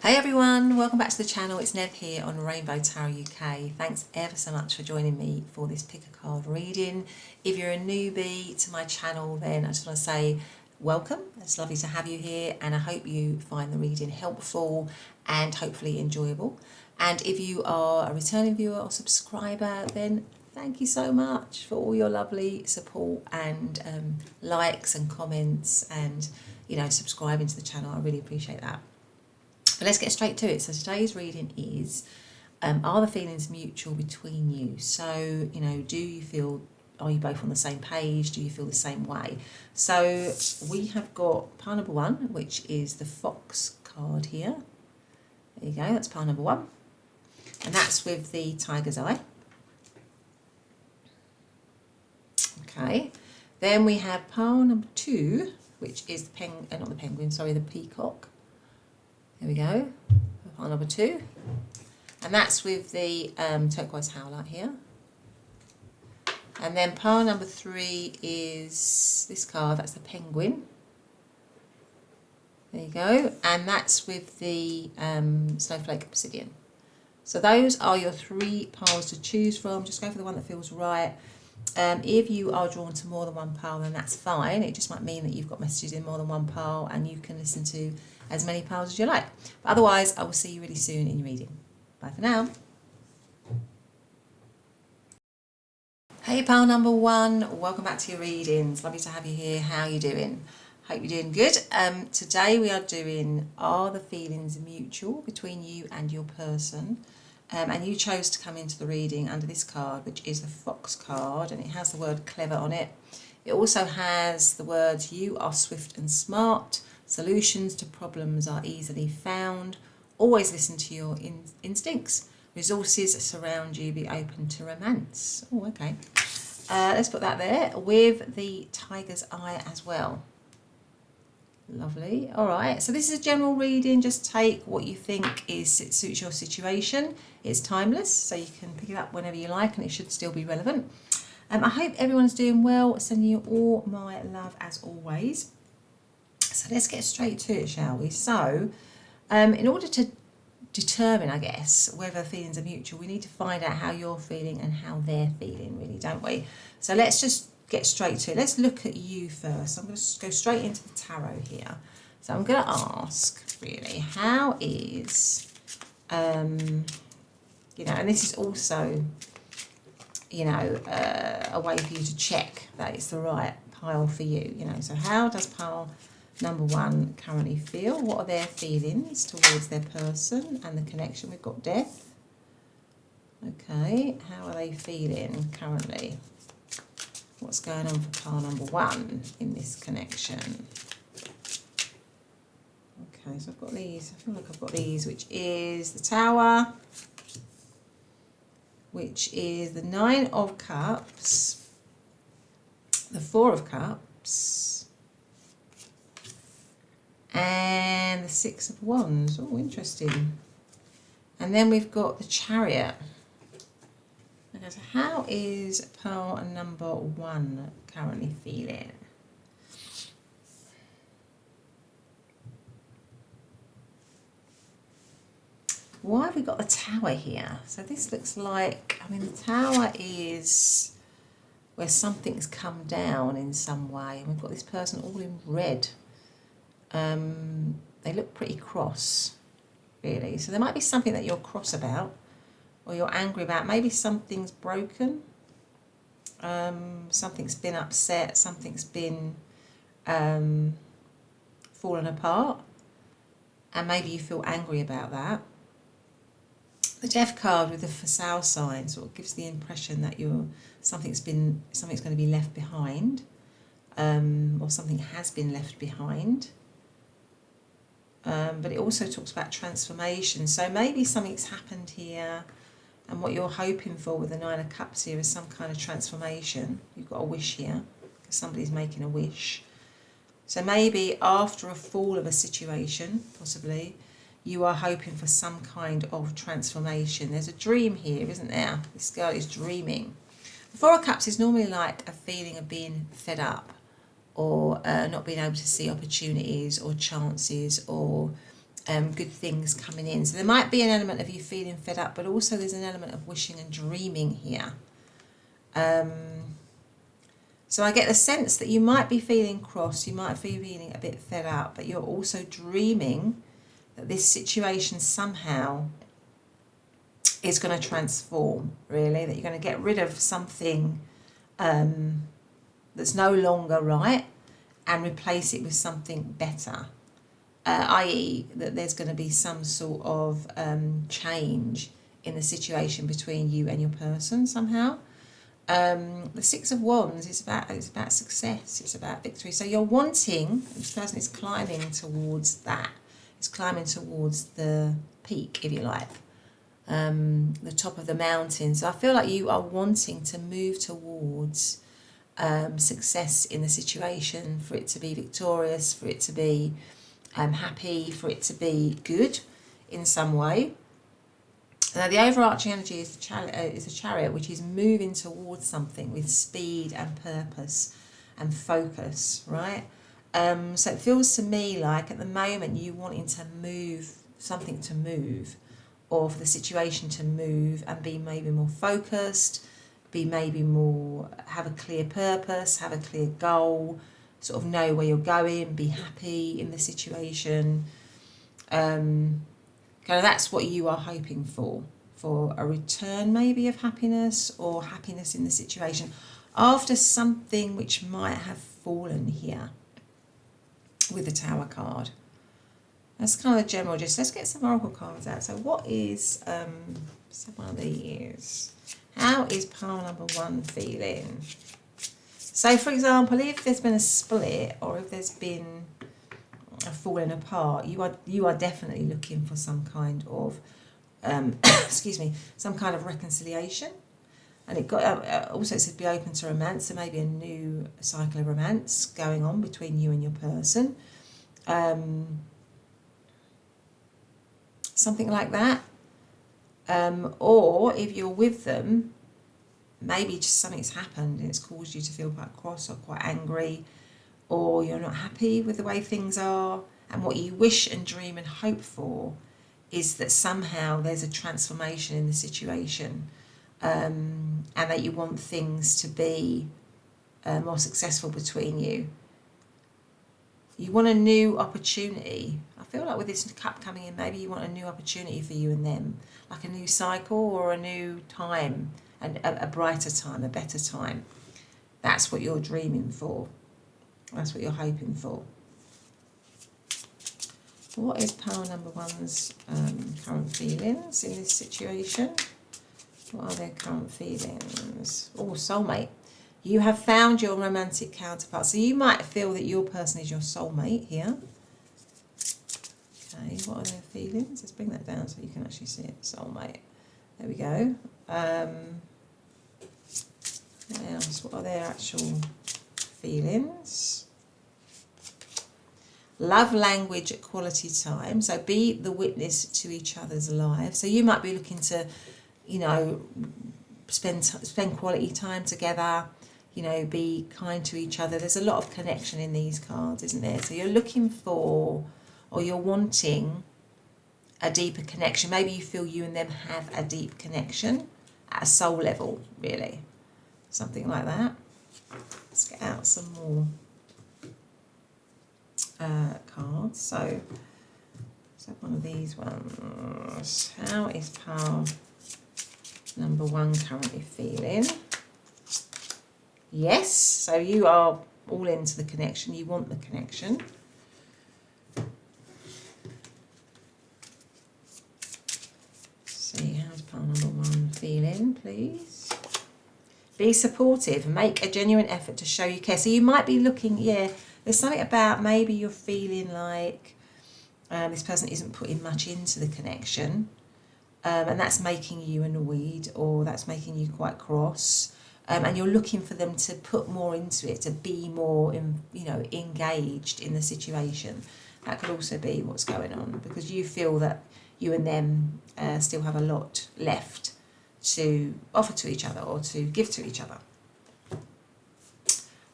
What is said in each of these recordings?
Hey everyone, welcome back to the channel. It's Nev here on Rainbow Tarot UK. Thanks ever so much for joining me for this pick a card reading. If you're a newbie to my channel, then I just want to say welcome. It's lovely to have you here, and I hope you find the reading helpful and hopefully enjoyable. And if you are a returning viewer or subscriber, then thank you so much for all your lovely support and likes and comments and, you know, subscribing to the channel. I really appreciate that. But let's get straight to it. So today's reading is, are the feelings mutual between you? So, you know, are you both on the same page? Do you feel the same way? So we have got pile number one, which is the Fox card here. There you go, that's pile number one. And that's with the Tiger's Eye. Okay. Then we have pile number two, which is the Peacock. There we go, pile number two. And that's with the Turquoise Howlite here. And then pile number three is this card, that's the Penguin. There you go. And that's with the Snowflake Obsidian. So those are your three piles to choose from. Just go for the one that feels right. If you are drawn to more than one pile, then that's fine. It just might mean that you've got messages in more than one pile and you can listen to as many piles as you like. But otherwise, I will see you really soon in your reading. Bye for now. Hey pile number one, welcome back to your readings. Lovely to have you here. How are you doing? Hope you're doing good. Today we are doing, are the feelings mutual between you and your person? And you chose to come into the reading under this card, which is the Fox card, and it has the word clever on it. It also has the words, you are swift and smart, solutions to problems are easily found, always listen to your instincts, resources surround you, be open to romance. Oh, okay. Let's put that there with the Tiger's Eye as well. Lovely. All right, so this is a general reading. Just take what you think suits your situation. It's timeless, so you can pick it up whenever you like, and it should still be relevant. I hope everyone's doing well. Sending you all my love as always. So let's get straight to it, shall we? So in order to determine, I guess, whether feelings are mutual, we need to find out how you're feeling and how they're feeling, really, don't we? So let's just get straight to it. Let's look at you first. I'm going to go straight into the tarot here. So I'm going to ask, really, how is, you know, and this is also, you know, a way for you to check that it's the right pile for you, you know. So how does pile number one currently feel? What are their feelings towards their person and the connection? We've got death. Okay, how are they feeling currently? What's going on for pile number one in this connection? Okay, so I've got these. I feel like I've got these, which is the Tower, which is the Nine of Cups, the Four of Cups, and the Six of Wands. Oh, interesting. And then we've got the Chariot. Okay, so how is pile number one currently feeling? Why have we got the Tower here? So this looks like, I mean, the Tower is where something's come down in some way. And we've got this person all in red. They look pretty cross, really. So there might be something that you're cross about or you're angry about. Maybe something's broken. Something's been upset. Something's been fallen apart. And maybe you feel angry about that. The Death card with the for sale sign sort of gives the impression that something's going to be left behind, or something has been left behind. But it also talks about transformation. So maybe something's happened here, and what you're hoping for with the Nine of Cups here is some kind of transformation. You've got a wish here, because somebody's making a wish. So maybe after a fall of a situation, possibly, you are hoping for some kind of transformation. There's a dream here, isn't there? This girl is dreaming. The Four of Cups is normally like a feeling of being fed up, or not being able to see opportunities or chances, or good things coming in. So there might be an element of you feeling fed up, but also there's an element of wishing and dreaming here. So I get the sense that you might be feeling cross, you might be feeling a bit fed up, but you're also dreaming that this situation somehow is going to transform, really, that you're going to get rid of something that's no longer right and replace it with something better, i.e. that there's going to be some sort of change in the situation between you and your person somehow. The Six of Wands is about success, it's about victory. So you're wanting, this person is climbing towards that, it's climbing towards the peak, if you like, the top of the mountain. So I feel like you are wanting to move towards success in the situation, for it to be victorious, for it to be happy, for it to be good in some way. Now the overarching energy is the chariot, which is moving towards something with speed and purpose and focus, right? So it feels to me like at the moment you wanting to move, something to move, or for the situation to move and be maybe more focused, be maybe more, have a clear purpose, have a clear goal, sort of know where you're going, be happy in the situation. Kind of that's what you are hoping for a return maybe of happiness, or happiness in the situation after something which might have fallen here with the Tower card. That's kind of general. Just let's get some oracle cards out. So what is some one of these? How is pile number 1 feeling? So for example, if there's been a split, or if there's been a falling apart, you are definitely looking for some kind of excuse me, some kind of reconciliation. And it got also it said be open to romance, so maybe a new cycle of romance going on between you and your person, something like that. Or if you're with them, maybe just something's happened and it's caused you to feel quite cross or quite angry, or you're not happy with the way things are, and what you wish and dream and hope for is that somehow there's a transformation in the situation, and that you want things to be more successful between you. You want a new opportunity. I feel like with this cup coming in, maybe you want a new opportunity for you and them, like a new cycle or a new time, and a brighter time, a better time. That's what you're dreaming for. That's what you're hoping for. What is pile number 1's current feelings in this situation? What are their current feelings? Oh, soulmate. You have found your romantic counterpart. So you might feel that your person is your soulmate here. Okay, what are their feelings? Let's bring that down so you can actually see it. Soulmate. There we go. What else? What are their actual feelings? Love language at quality time. So be the witness to each other's lives. So you might be looking to, you know, spend quality time together, you know, be kind to each other. There's a lot of connection in these cards, isn't there? So you're looking for, or you're wanting a deeper connection. Maybe you feel you and them have a deep connection at a soul level, really. Something like that. Let's get out some more cards. So one of these ones. How is pile number 1 currently feeling? Yes, so you are all into the connection. You want the connection. See, how's pile number 1 feeling, please? Be supportive. Make a genuine effort to show you care. So you might be looking, yeah, there's something about maybe you're feeling like this person isn't putting much into the connection, and that's making you annoyed, or that's making you quite cross, and you're looking for them to put more into it, to be more, engaged in the situation. That could also be what's going on, because you feel that you and them still have a lot left to offer to each other or to give to each other.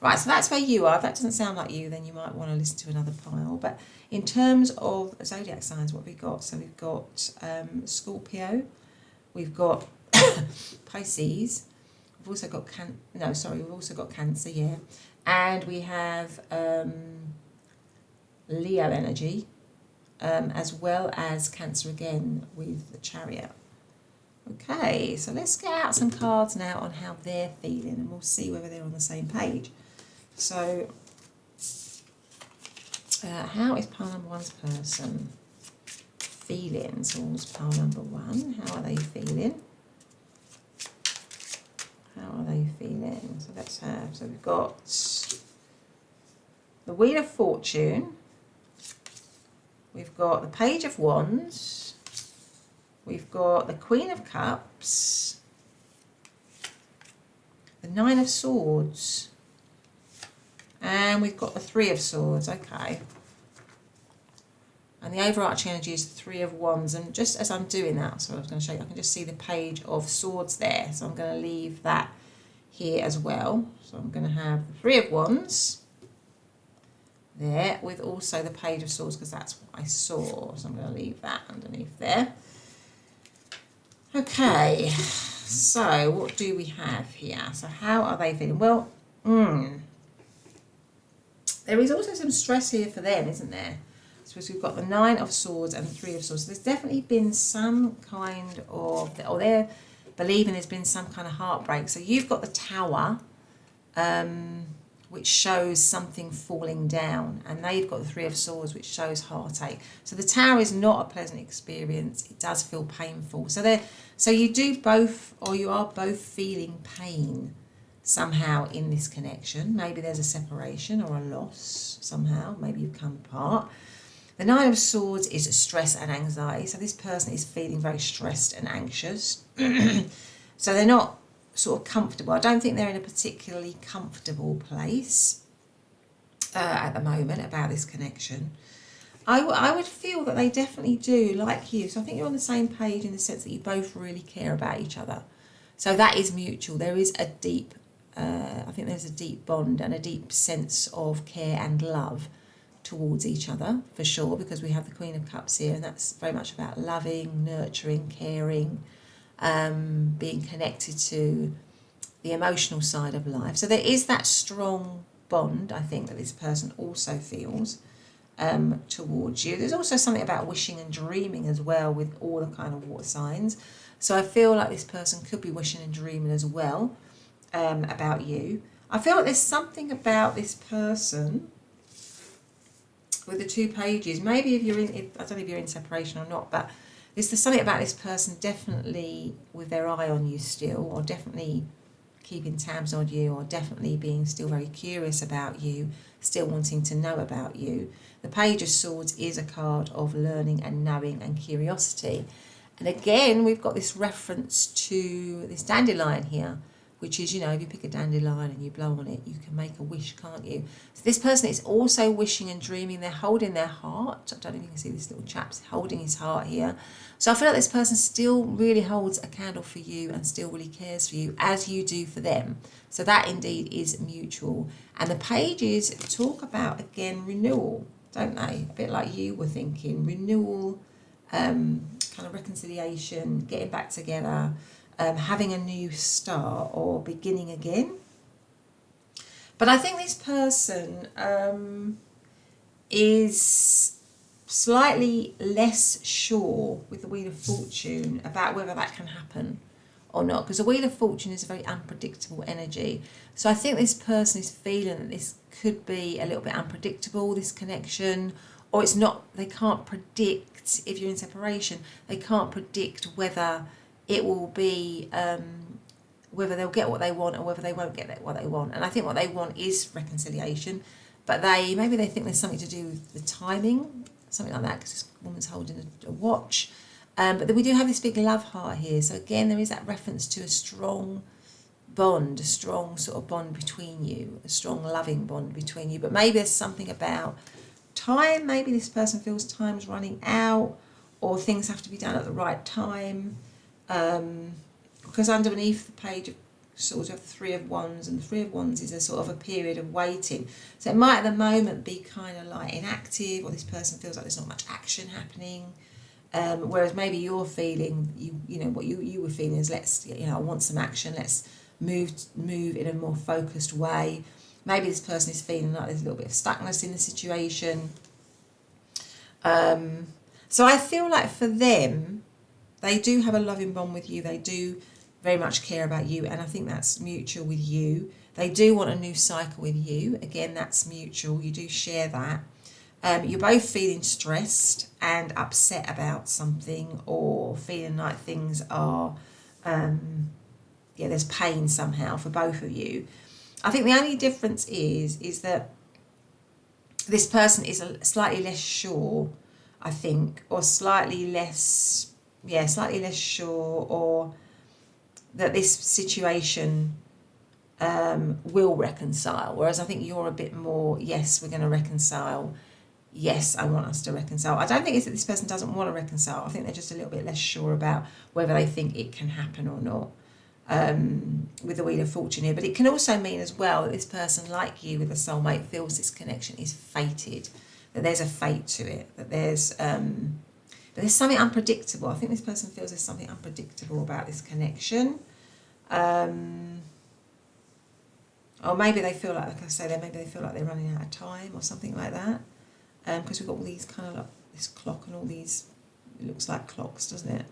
Right, so that's where you are. If that doesn't sound like you, then you might want to listen to another pile. But in terms of zodiac signs, what have we got? So we've got Scorpio, we've got Pisces, we've also got we've also got Cancer, yeah, and we have Leo energy, as well as Cancer again with the Chariot. Okay, so let's get out some cards now on how they're feeling, and we'll see whether they're on the same page. So, how is pile number one's person feeling towards pile number one? How are they feeling? How are they feeling? So let's have, so we've got the Wheel of Fortune, we've got the Page of Wands, we've got the Queen of Cups, the Nine of Swords, and we've got the Three of Swords. Okay. And the overarching energy is the Three of Wands. And just as I'm doing that, so I was going to show you, I can just see the Page of Swords there. So I'm going to leave that here as well. So I'm going to have the Three of Wands there with also the Page of Swords, because that's what I saw. So I'm going to leave that underneath there. Okay, so what do we have here? So how are they feeling? Well, there is also some stress here for them, isn't there? So we've got the Nine of Swords and the Three of Swords. So there's definitely been some kind of, or they're believing there's been some kind of heartbreak. So you've got the Tower, which shows something falling down, and they've got the Three of Swords, which shows heartache. So the Tower is not a pleasant experience. It does feel painful. So you do both, or you are both feeling pain somehow in this connection. Maybe there's a separation or a loss somehow. Maybe you've come apart. The Nine of Swords is stress and anxiety. So this person is feeling very stressed and anxious. So they're not sort of comfortable. I don't think they're in a particularly comfortable place at the moment about this connection. I would feel that they definitely do like you. So I think you're on the same page in the sense that you both really care about each other. So that is mutual. There is a deep, I think there's a deep bond and a deep sense of care and love towards each other, for sure, because we have the Queen of Cups here, and that's very much about loving, nurturing, caring, being connected to the emotional side of life. So there is that strong bond, I think, that this person also feels towards you. There's also something about wishing and dreaming as well with all the kind of water signs. So I feel like this person could be wishing and dreaming as well about you. I feel like there's something about this person with the two pages. Maybe if you're in, I don't know if you're in separation or not, but there's something about this person definitely with their eye on you still, or definitely keeping tabs on you, or definitely being still very curious about you, still wanting to know about you. The Page of Swords is a card of learning and knowing and curiosity. And again, we've got this reference to this dandelion here, which is, you know, if you pick a dandelion and you blow on it, you can make a wish, can't you? So this person is also wishing and dreaming. They're holding their heart. I don't know if you can see this little chap's holding his heart here. So I feel like this person still really holds a candle for you and still really cares for you as you do for them. So that indeed is mutual. And the pages talk about, again, renewal, don't they? A bit like you were thinking, renewal, kind of reconciliation, getting back together, having a new start or beginning again. But I think this person is slightly less sure with the Wheel of Fortune about whether that can happen or not, because the Wheel of Fortune is a very unpredictable energy. So I think this person is feeling that this could be a little bit unpredictable, this connection, or it's not, they can't predict, if you're in separation, they can't predict whether it will be, whether they'll get what they want or whether they won't get what they want. And I think what they want is reconciliation, but maybe they think there's something to do with the timing, something like that, because this woman's holding a watch. But then we do have this big love heart here. So again, there is that reference to a strong bond, a strong sort of bond between you, a strong loving bond between you. But maybe there's something about time. Maybe this person feels time's running out, or things have to be done at the right time. Because underneath the Page of sort of Three of Wands, and the Three of Wands is a sort of a period of waiting. So it might at the moment be kind of like inactive, or this person feels like there's not much action happening. Whereas maybe you're feeling, you know, what you were feeling is, let's, you know, I want some action, let's move in a more focused way. Maybe this person is feeling like there's a little bit of stuckness in the situation. So I feel like for them, they do have a loving bond with you. They do very much care about you, and I think that's mutual with you. They do want a new cycle with you. Again, that's mutual. You do share that. You're both feeling stressed and upset about something, or feeling like things are, there's pain somehow for both of you. I think the only difference is that this person is slightly less sure, I think, or slightly less sure, or that this situation will reconcile. Whereas I think you're a bit more, yes, we're going to reconcile. Yes, I want us to reconcile. I don't think it's that this person doesn't want to reconcile. I think they're just a little bit less sure about whether they think it can happen or not, with the Wheel of Fortune here. But it can also mean as well that this person, like you with the soulmate, feels this connection is fated, that there's a fate to it, that there's something unpredictable. I think this person feels there's something unpredictable about this connection. Or maybe they feel like I say, maybe they feel like they're running out of time or something like that. Because we've got all these kind of like this clock and all these, it looks like clocks, doesn't it?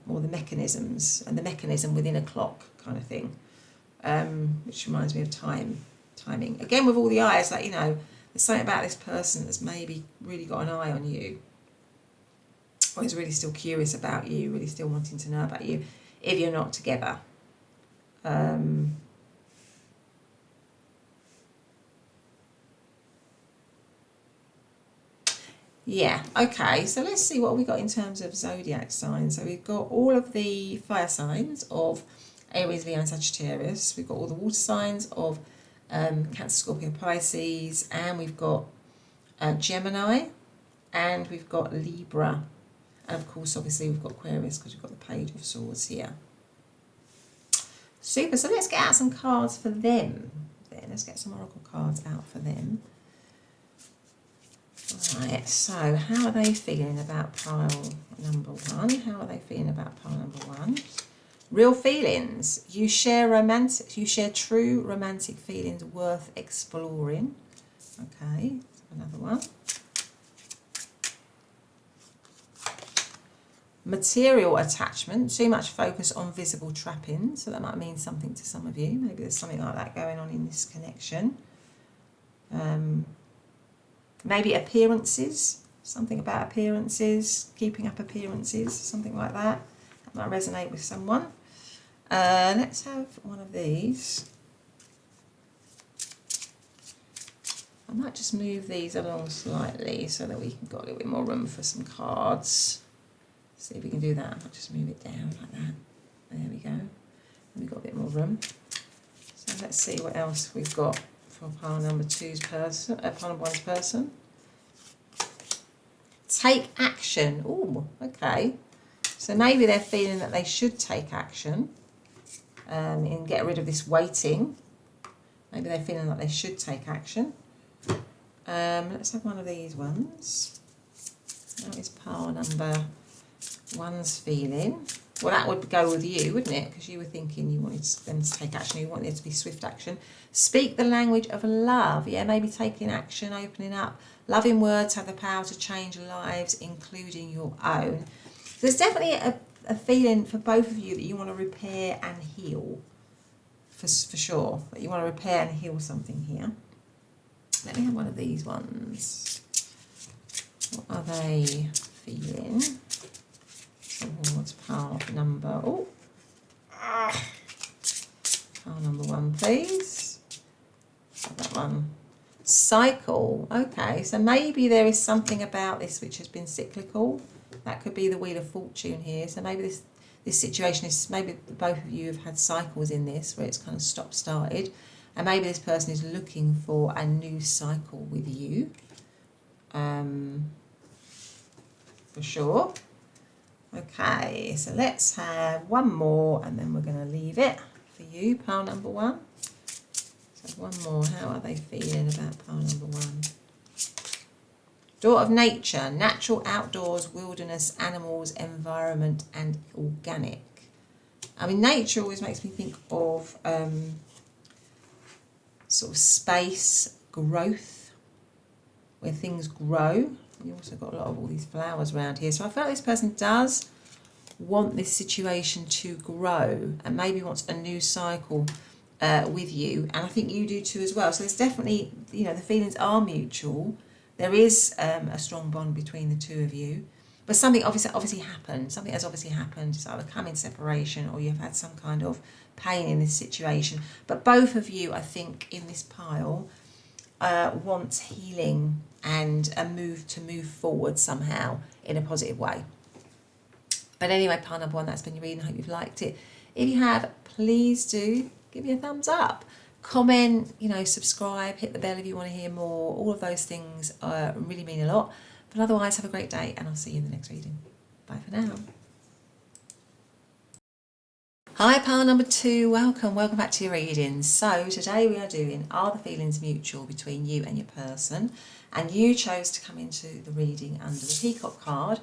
Or the mechanisms, and the mechanism within a clock kind of thing, which reminds me of timing. Again, with all the eyes, like, you know, there's something about this person that's maybe really got an eye on you, or is really still curious about you, really still wanting to know about you, if you're not together. Yeah, okay, so let's see what we got in terms of zodiac signs. So we've got all of the fire signs of Aries, Leo and Sagittarius. We've got all the water signs of Cancer, Scorpio, Pisces, and we've got Gemini, and we've got Libra, and of course obviously we've got Aquarius because we've got the Page of Swords here. Super, so let's get out some cards for them. Let's get some oracle cards out for them. Right, so how are they feeling about pile number one? How are they feeling about pile number one? Real feelings. You share true romantic feelings worth exploring. Okay, another one. Material attachment. Too much focus on visible trappings. So that might mean something to some of you. Maybe there's something like that going on in this connection. Maybe appearances, something about appearances, keeping up appearances, something like that. That might resonate with someone. Let's have one of these. I might just move these along slightly so that we can got a little bit more room for some cards. See if we can do that. I might just move it down like that. There we go. We've got a bit more room. So let's see what else we've got for pile number two's person, pile number one's person. Take action. Oh, okay. So maybe they're feeling that they should take action and get rid of this waiting. Maybe they're feeling like they should take action. Let's have one of these ones. That is pile number one's feeling. Well, that would go with you, wouldn't it? Because you were thinking you wanted them to take action. You wanted it to be swift action. Speak the language of love. Yeah, maybe taking action, opening up. Loving words have the power to change lives, including your own. There's definitely a feeling for both of you that you want to repair and heal. For sure. That you want to repair and heal something here. Let me have one of these ones. What are they feeling? Towards pile number, pile number one, please. That one. Cycle. Okay, so maybe there is something about this which has been cyclical. That could be the Wheel of Fortune here. So maybe this situation is, maybe both of you have had cycles in this where it's kind of stop-started, and maybe this person is looking for a new cycle with you. For sure. Okay, so let's have one more and then we're going to leave it for you, pile number 1. So one more. How are they feeling about pile number 1? Daughter of nature, natural, outdoors, wilderness, animals, environment, and organic. I mean, nature always makes me think of sort of space, growth, where things grow. You also got a lot of all these flowers around here. So I feel like this person does want this situation to grow and maybe wants a new cycle with you. And I think you do too as well. So there's definitely, you know, the feelings are mutual. There is a strong bond between the two of you, but something obviously happened. Something has obviously happened. It's either come in separation or you've had some kind of pain in this situation. But both of you, I think, in this pile, want healing and a move forward somehow in a positive way. But anyway, pile number 1, that's been your reading. I hope you've liked it. If you have, please do give me a thumbs up. Comment, you know, subscribe, hit the bell if you want to hear more. All of those things really mean a lot. But otherwise, have a great day and I'll see you in the next reading. Bye for now. Hi, pile number 2. Welcome back to your readings. So today we are doing, are the feelings mutual between you and your person? And you chose to come into the reading under the Peacock card,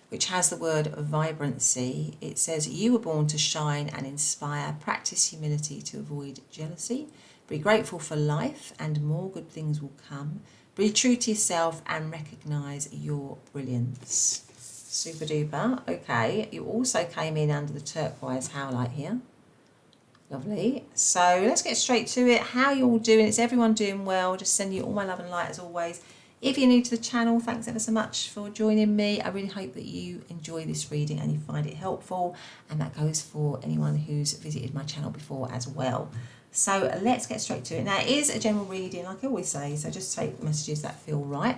which has the word vibrancy. It says, you were born to shine and inspire. Practice humility to avoid jealousy. Be grateful for life and more good things will come. Be true to yourself and recognise your brilliance. Super duper. Okay, you also came in under the turquoise howlite here. Lovely. So let's get straight to it. How are you all doing? Is everyone doing well? Just sending you all my love and light as always. If you're new to the channel, thanks ever so much for joining me. I really hope that you enjoy this reading and you find it helpful. And that goes for anyone who's visited my channel before as well. So let's get straight to it. Now, it is a general reading, like I always say, so just take messages that feel right.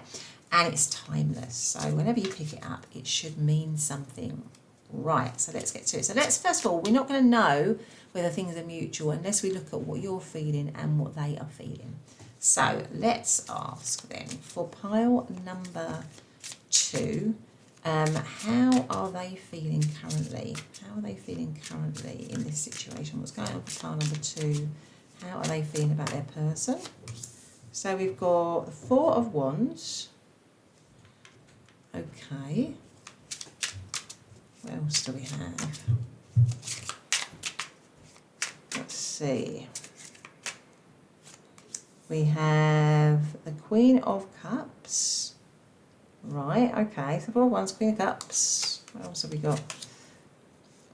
And it's timeless. So whenever you pick it up, it should mean something. Right, so let's get to it. So let's, first of all, we're not going to know whether things are mutual unless we look at what you're feeling and what they are feeling. So let's ask then, for pile number 2, how are they feeling currently? How are they feeling currently in this situation? What's going on for pile number 2? How are they feeling about their person? So we've got the 4 of Wands. Okay. What else do we have? Let's see. We have the Queen of Cups. Right, okay. So 4 of Wands, Queen of Cups. What else have we got?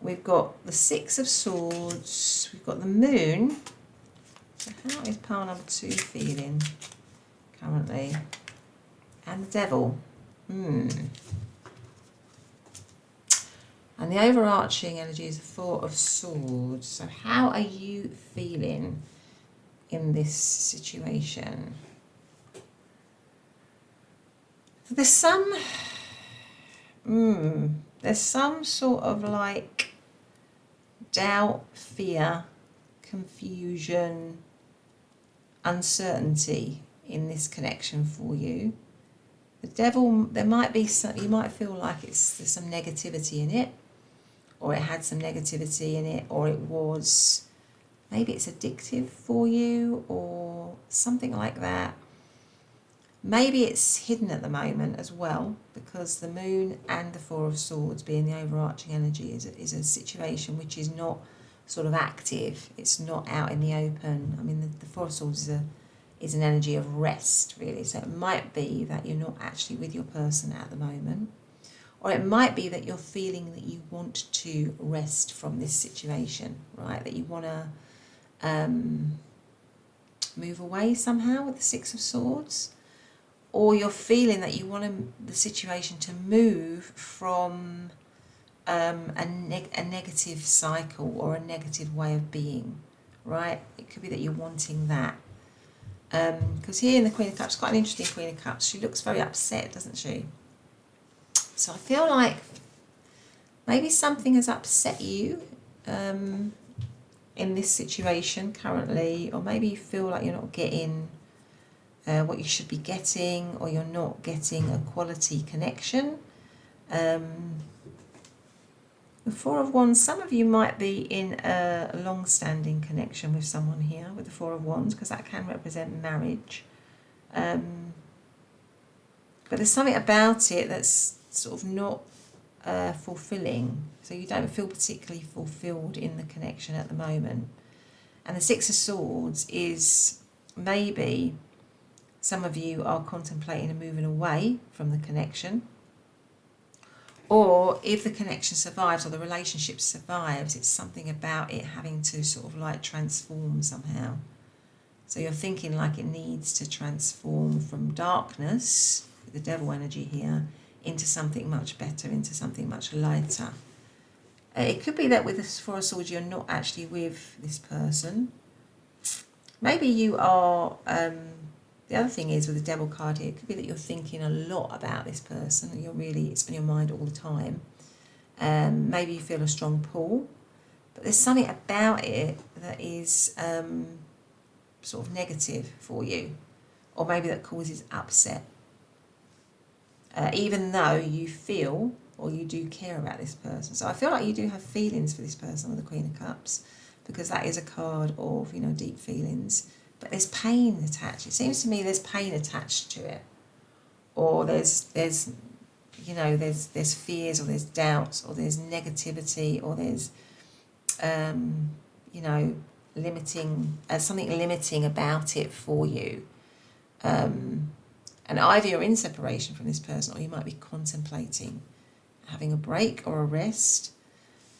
We've got the 6 of Swords. We've got the Moon. So how is pile number 2 feeling currently? And the Devil. And the overarching energy is the 4 of Swords. So how are you feeling in this situation? There's some sort of like doubt, fear, confusion, uncertainty in this connection for you. The Devil, there might be some, you might feel like there's some negativity in it, or it had some negativity in it, or it was, maybe it's addictive for you or something like that. Maybe it's hidden at the moment as well, because the Moon and the 4 of Swords being the overarching energy is a situation which is not sort of active. It's not out in the open. I mean, the 4 of Swords is an energy of rest, really. So it might be that you're not actually with your person at the moment. Or it might be that you're feeling that you want to rest from this situation, right? That you want to move away somehow with the 6 of Swords. Or you're feeling that you want the situation to move from a negative cycle or a negative way of being, right? It could be that you're wanting that. Because here in the Queen of Cups, quite an interesting Queen of Cups, she looks very upset, doesn't she? So I feel like maybe something has upset you in this situation currently, or maybe you feel like you're not getting what you should be getting, or you're not getting a quality connection. The Four of Wands, some of you might be in a long-standing connection with someone here with the Four of Wands, because that can represent marriage. But there's something about it that's sort of not fulfilling. So you don't feel particularly fulfilled in the connection at the moment. And the Six of Swords is maybe some of you are contemplating and moving away from the connection. Or if the connection survives or the relationship survives, it's something about it having to sort of like transform somehow. So you're thinking like it needs to transform from darkness, the devil energy here, into something much better, into something much lighter. It could be that with the Four of Swords, you're not actually with this person. Maybe you are... the other thing is with the devil card here, it could be that you're thinking a lot about this person and it's on your mind all the time. Maybe you feel a strong pull, but there's something about it that is sort of negative for you, or maybe that causes upset. Even though you feel or you do care about this person. So I feel like you do have feelings for this person with the Queen of Cups, because that is a card of, deep feelings. But there's pain attached. It seems to me there's pain attached to it, or there's fears, or there's doubts, or there's negativity, or there's limiting something limiting about it for you. And either you're in separation from this person, or you might be contemplating having a break or a rest.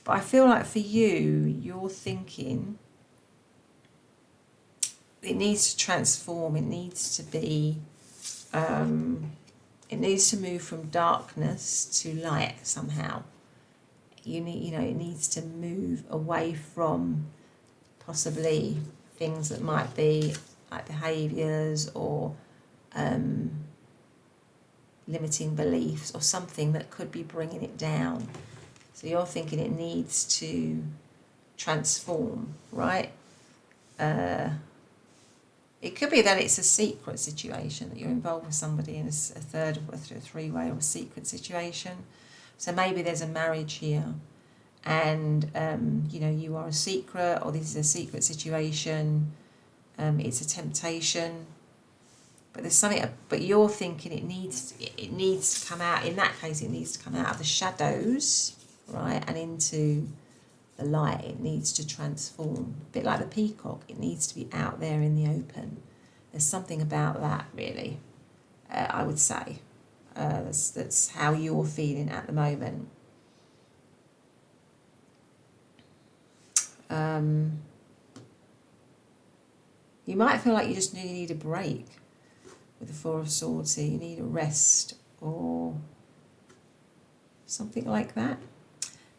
But I feel like for you, you're thinking it needs to transform. It needs to be, it needs to move from darkness to light somehow. It needs to move away from possibly things that might be like behaviours or limiting beliefs, or something that could be bringing it down. So you're thinking it needs to transform, right? It could be that it's a secret situation, that you're involved with somebody in a three-way or a secret situation. So maybe there's a marriage here, and you are a secret, or this is a secret situation. It's a temptation, but there's something. But you're thinking it needs to come out. In that case, it needs to come out of the shadows, right, and into the light. It needs to transform, a bit like the peacock. It needs to be out there in the open. There's something about that, really. I would say that's how you're feeling at the moment. You might feel like you just need a break with the Four of Swords here. You need a rest or something like that.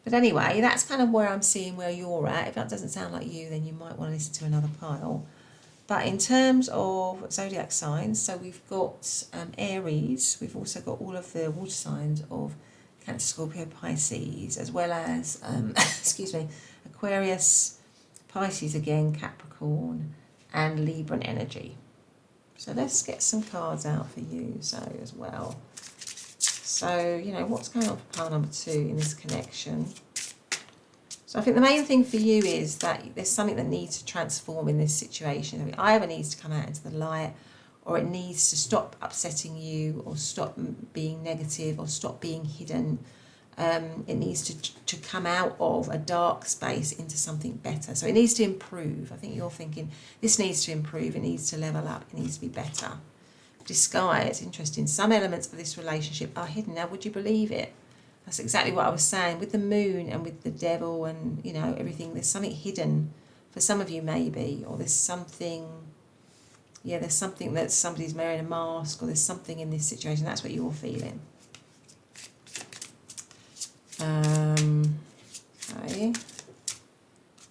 But anyway, that's kind of where I'm seeing where you're at. If that doesn't sound like you, then you might want to listen to another pile. But in terms of zodiac signs, so we've got Aries. We've also got all of the water signs of Cancer, Scorpio, Pisces, as well as, Aquarius, Pisces again, Capricorn, and Libran energy. So let's get some cards out for you as well. So, what's going on for pile number 2 in this connection? So I think the main thing for you is that there's something that needs to transform in this situation. It either needs to come out into the light, or it needs to stop upsetting you, or stop being negative, or stop being hidden. It needs to come out of a dark space into something better. So it needs to improve. I think you're thinking this needs to improve, it needs to level up, it needs to be better. Disguise, interesting. Some elements of this relationship are hidden. Now, would you believe it? That's exactly what I was saying. With the moon and with the devil and, everything, there's something hidden for some of you maybe, or there's something that somebody's wearing a mask, or there's something in this situation. That's what you're feeling. Okay.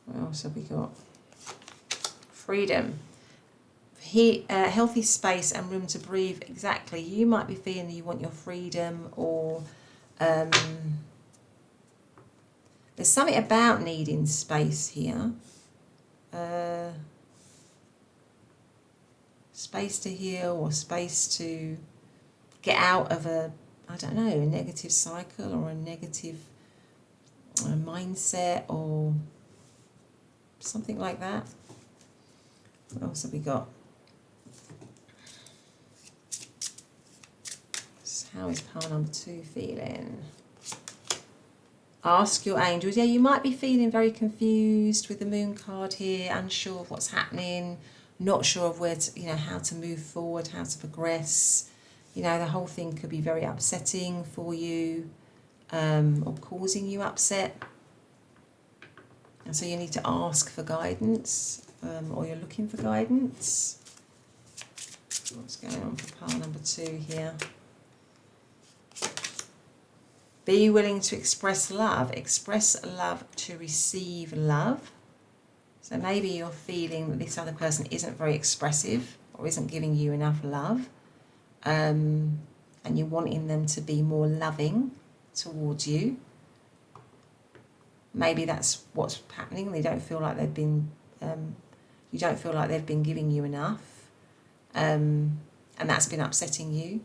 What else have we got? Freedom. Healthy space and room to breathe. Exactly. You might be feeling that you want your freedom, or there's something about needing space here. Space to heal, or space to get out of a negative cycle, or a negative mindset or something like that. What else have we got? How is pile number 2 feeling? Ask your angels. Yeah, you might be feeling very confused with the moon card here, unsure of what's happening, not sure of where to, how to move forward, how to progress. The whole thing could be very upsetting for you, or causing you upset. And so you need to ask for guidance, or you're looking for guidance. What's going on for pile number 2 here? Be willing to express love. Express love to receive love. So maybe you're feeling that this other person isn't very expressive or isn't giving you enough love. And you're wanting them to be more loving towards you. Maybe that's what's happening. They don't feel like they've been, you don't feel like they've been giving you enough. And that's been upsetting you.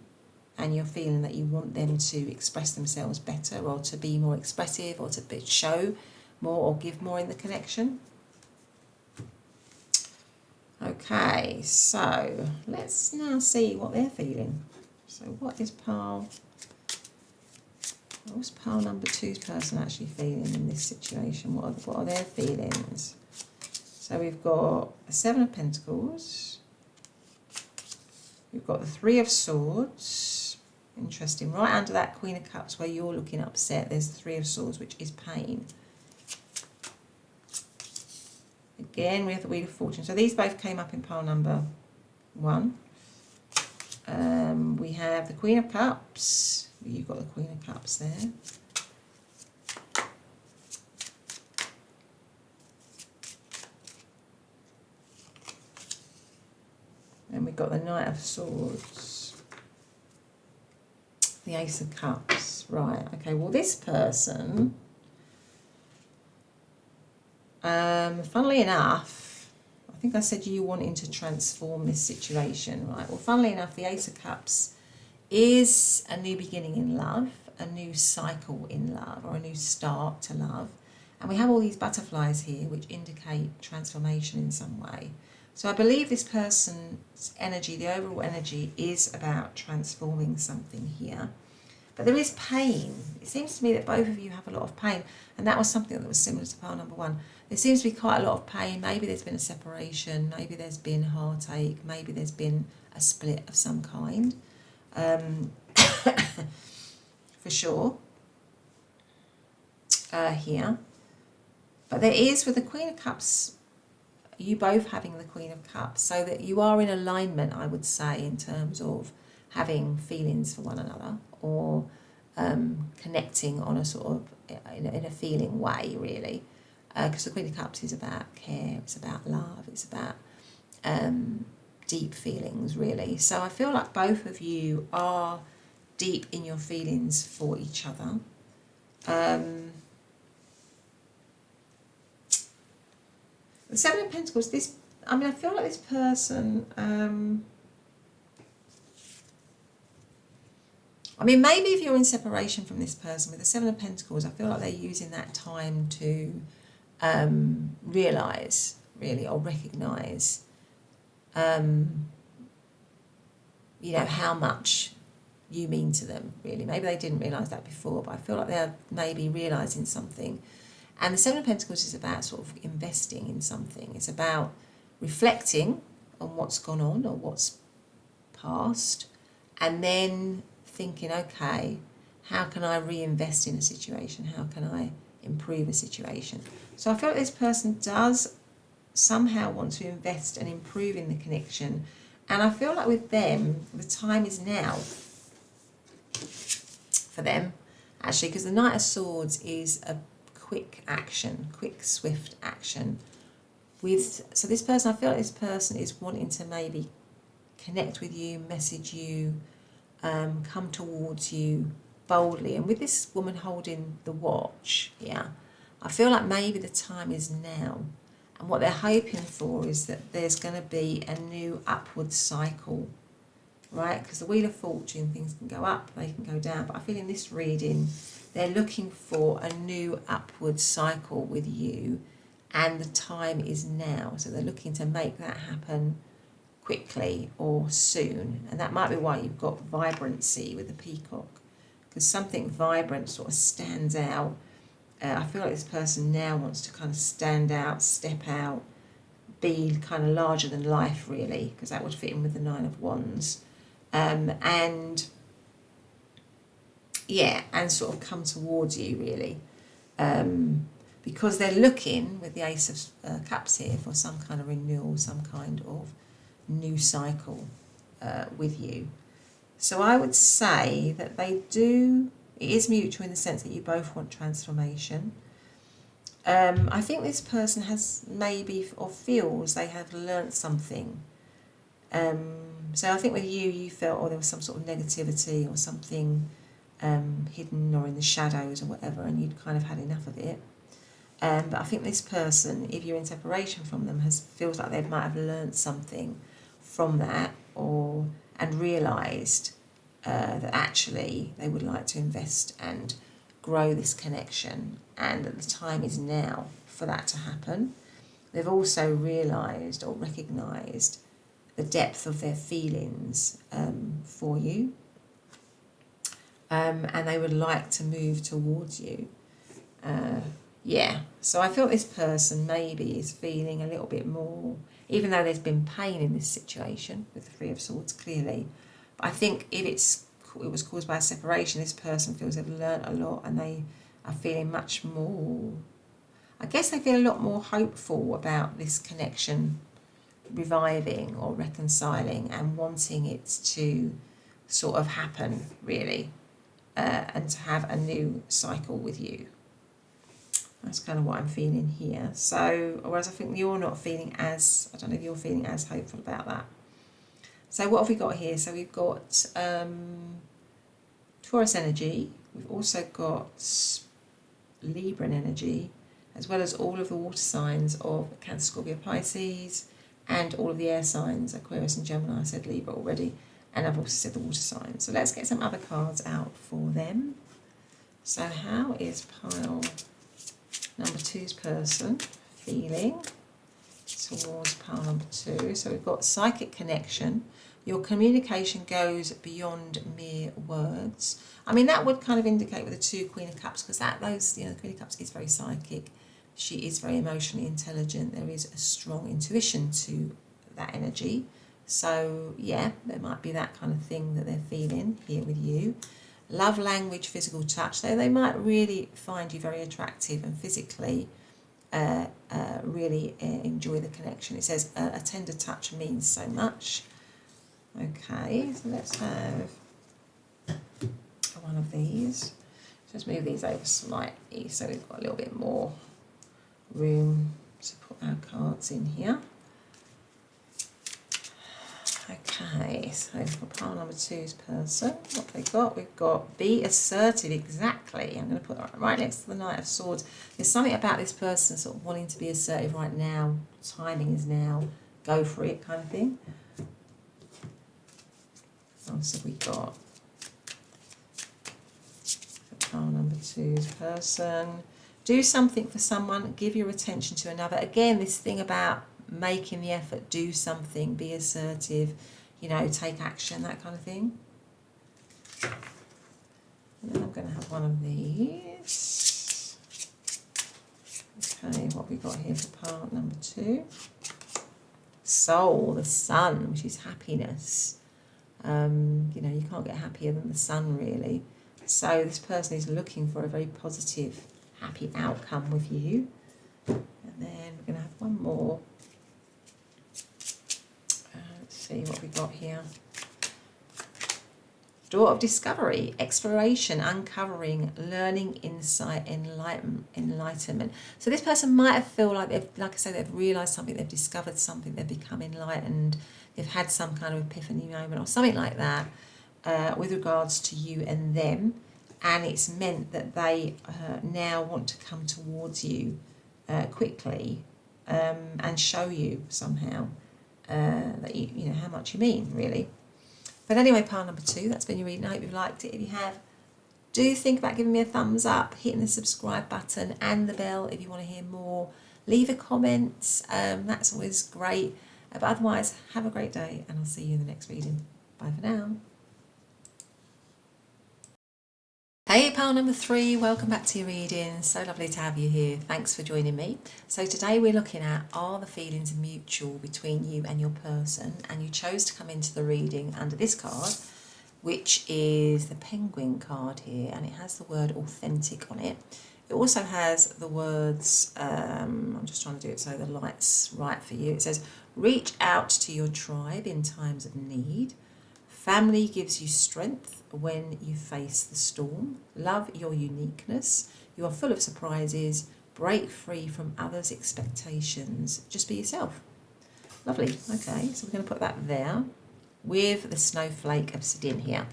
And you're feeling that you want them to express themselves better, or to be more expressive, or to show more or give more in the connection. Okay, so let's now see what they're feeling. So what's pile number 2's person actually feeling in this situation? What are their feelings? So we've got the 7 of Pentacles. We've got the 3 of Swords. Interesting. Right under that Queen of Cups where you're looking upset, there's the 3 of Swords, which is pain. Again, we have the Wheel of Fortune. So these both came up in pile number 1. We have the Queen of Cups. You've got the Queen of Cups there. And we've got the Knight of Swords. The Ace of Cups. Right, okay, well this person, funnily enough, I think I said you wanting to transform this situation, right? Well, funnily enough, the Ace of Cups is a new beginning in love, a new cycle in love, or a new start to love. And we have all these butterflies here which indicate transformation in some way. So I believe this person's energy, the overall energy, is about transforming something here. But there is pain. It seems to me that both of you have a lot of pain. And that was something that was similar to pile number 1. There seems to be quite a lot of pain. Maybe there's been a separation. Maybe there's been heartache. Maybe there's been a split of some kind. For sure. Here. But there is, with the Queen of Cups, you both having the Queen of Cups, so that you are in alignment, I would say, in terms of having feelings for one another, or connecting on a sort of, in a feeling way, really. Because the Queen of Cups is about care, it's about love, it's about deep feelings, really. So I feel like both of you are deep in your feelings for each other. The 7 of Pentacles, I feel like this person, maybe if you're in separation from this person, with the 7 of Pentacles, I feel like they're using that time to realise, really, or recognise, how much you mean to them, really. Maybe they didn't realise that before, but I feel like they're maybe realising something. And the 7 of Pentacles is about sort of investing in something. It's about reflecting on what's gone on or what's past, and then thinking, okay, how can I reinvest in a situation? How can I improve a situation? So I feel like this person does somehow want to invest and improve in the connection. And I feel like with them, the time is now for them, actually, because the Knight of Swords is a quick action, quick, swift action. So this person, I feel like this person is wanting to maybe connect with you, message you, come towards you boldly. And with this woman holding the watch, yeah, I feel like maybe the time is now. And what they're hoping for is that there's going to be a new upward cycle, right? Because the Wheel of Fortune, things can go up, they can go down. But I feel in this reading, they're looking for a new upward cycle with you, and the time is now. So they're looking to make that happen quickly or soon. And that might be why you've got vibrancy with the Peacock, because something vibrant sort of stands out. I feel like this person now wants to kind of stand out, step out, be kind of larger than life, really, because that would fit in with the Nine of Wands. And yeah, and sort of come towards you, really. Because they're looking, with the Ace of Cups here, for some kind of renewal, some kind of new cycle with you. So I would say that they do, it is mutual in the sense that you both want transformation. I think this person has maybe, or feels they have learnt something. So I think with you, you felt, oh, there was some sort of negativity or something hidden or in the shadows or whatever, and you'd kind of had enough of it. But I think this person, if you're in separation from them, feels like they might have learnt something from that, and realised that actually they would like to invest and grow this connection, and that the time is now for that to happen. They've also realised or recognised the depth of their feelings for you, and they would like to move towards you. Yeah, so I feel this person maybe is feeling a little bit more, even though there's been pain in this situation with the Three of Swords, clearly. But I think if it was caused by a separation, this person feels they've learnt a lot, and they are feeling much more, I guess they feel a lot more hopeful about this connection reviving or reconciling, and wanting it to sort of happen, really, and to have a new cycle with you. That's kind of what I'm feeling here. So, whereas I think you're not feeling as, I don't know if you're feeling as hopeful about that. So what have we got here? So we've got Taurus energy. We've also got Libran energy, as well as all of the water signs of Cancer, Scorpio, Pisces, and all of the air signs, Aquarius and Gemini. I said Libra already, and I've also said the water signs. So let's get some other cards out for them. So how is pile number 2's person feeling towards pile number 2? So we've got psychic connection. Your communication goes beyond mere words. I mean, that would kind of indicate with the 2 Queen of Cups, because the Queen of Cups is very psychic. She is very emotionally intelligent. There is a strong intuition to that energy. So yeah, there might be that kind of thing that they're feeling here with you. Love language, physical touch. They might really find you very attractive and physically really enjoy the connection. It says a tender touch means so much. Okay, so let's have one of these. Just move these over slightly so we've got a little bit more room to put our cards in here. Okay, so for pile number 2's person, what they got? We've got be assertive, exactly. I'm going to put that right next to the Knight of Swords. There's something about this person sort of wanting to be assertive right now. Timing is now. Go for it, kind of thing. What else have we got? For pile number 2's person. Do something for someone, give your attention to another. Again, this thing about making the effort, do something, be assertive, take action, that kind of thing. And then I'm going to have one of these. Okay, what have we got here for part number 2? Soul, the sun, which is happiness. You can't get happier than the sun, really. So this person is looking for a very positive, happy outcome with you. And then we're going to have one more. Let's see what we got here. Door of discovery, exploration, uncovering, learning, insight, enlightenment. So this person might feel like they've realised something, they've discovered something, they've become enlightened, they've had some kind of epiphany moment or something like that with regards to you and them. And it's meant that they now want to come towards you quickly and show you somehow that you know how much you mean, really. But anyway, pile number 2, that's been your reading. I hope you've liked it. If you have, do think about giving me a thumbs up, hitting the subscribe button and the bell if you want to hear more. Leave a comment, that's always great. But otherwise, have a great day and I'll see you in the next reading. Bye for now. Hey, pile number 3, welcome back to your reading. So lovely to have you here. Thanks for joining me. So today we're looking at, are the feelings mutual between you and your person? And you chose to come into the reading under this card, which is the penguin card here, and it has the word authentic on it. It also has the words, I'm just trying to do it so the light's right for you. It says, reach out to your tribe in times of need. Family gives you strength when you face the storm. Love your uniqueness. You are full of surprises. Break free from others' expectations. Just be yourself. Lovely. Okay, so we're going to put that there with the Snowflake Obsidian here.